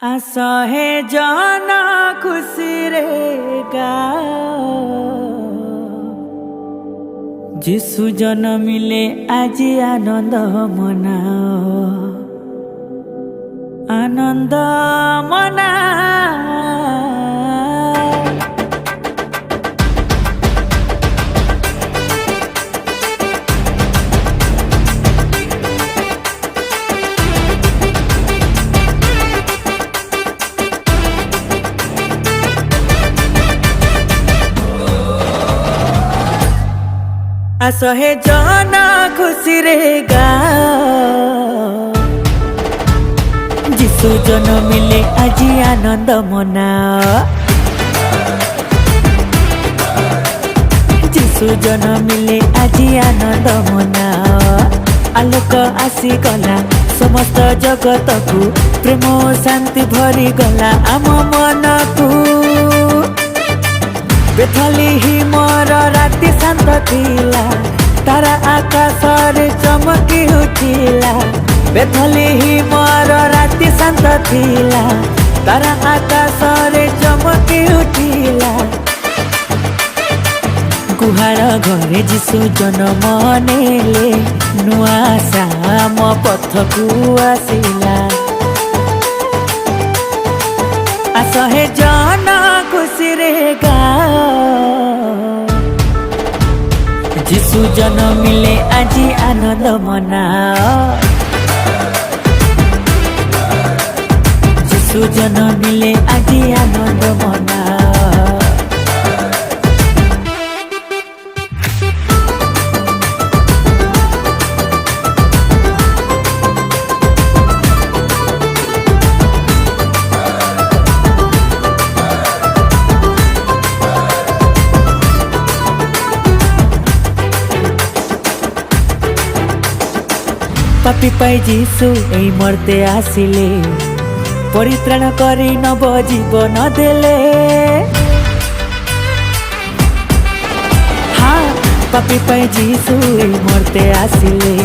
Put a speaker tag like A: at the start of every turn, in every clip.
A: असहे जाना खुशी रे गाओ जिसु जन मिले आज आनंद मनाओ आनंद मनाओ। असहे जाना खुशी रे गाओ जिसु जन मिले आज आनंद मनाओ जिसु जन मिले आज आनंद मनाओ। आलोक आसी गला समस्त जगत को प्रेम शांति भरी गला आम मन को बेथली ही मोर राति शांत थिला तारा आकाश रे चमकी उठिला बेथली ही मोर राति शांत थिला तारा आकाश रे चमकी उठिला। गुहार घरे जिसु जन्म नेले नुआ शाम पथ को आसिला असहे जाना खुशी रे गाओ जिसु जन मिले आज आनंद मनाओ जिसु जन मिले आज आनंद मनाओ। पापी पाई जीसु एई मरते आसिले परित्राण करी नव जीवन देले। हाँ पापी पाई जीसु एई मरते आसिले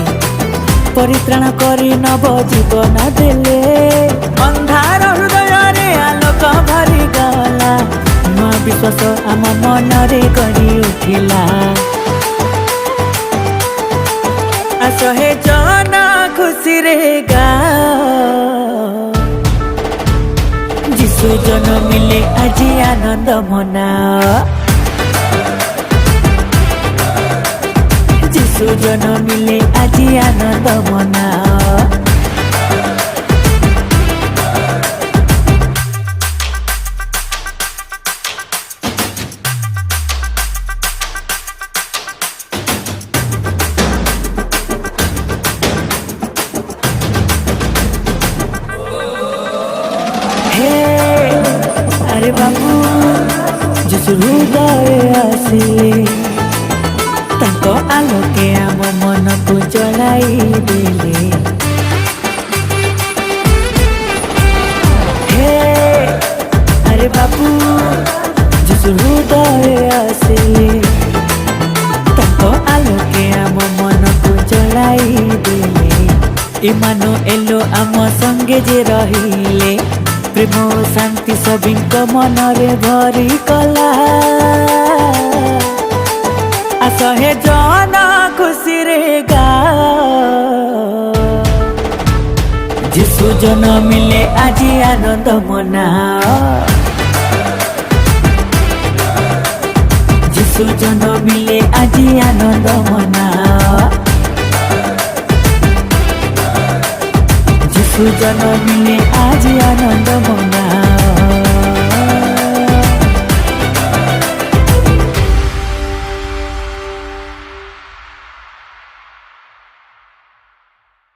A: परित्राण करी नव जीवन देले। अंधार हृदय रे आलोक भरी गला नुआ विश्वास आम मन रे गढ़ी उठिला असहे जाना खुशी रे गाओ जिसु जन मिले आज आनंद मनाओ जिसु जन मिले आज आनंद मनाओ। अरे बाबू जिसु हृदय आसिले ताको आलोके आम मन को जलाई देले। हे अरे बाबू जिसु हृदय आसिले ताको आलोके आम मन को जलाई देले। इमानो एलो आम संगे जे रहिले प्रेम शांति सबिंक मन रे भरी कला असहे जाना खुशी रे गाओ जिसु जन मिले आज आनंद मनाओ जिसु जन मिले आज आनंद मनाओ जिसु जन मिले आज आनंद मनाओ।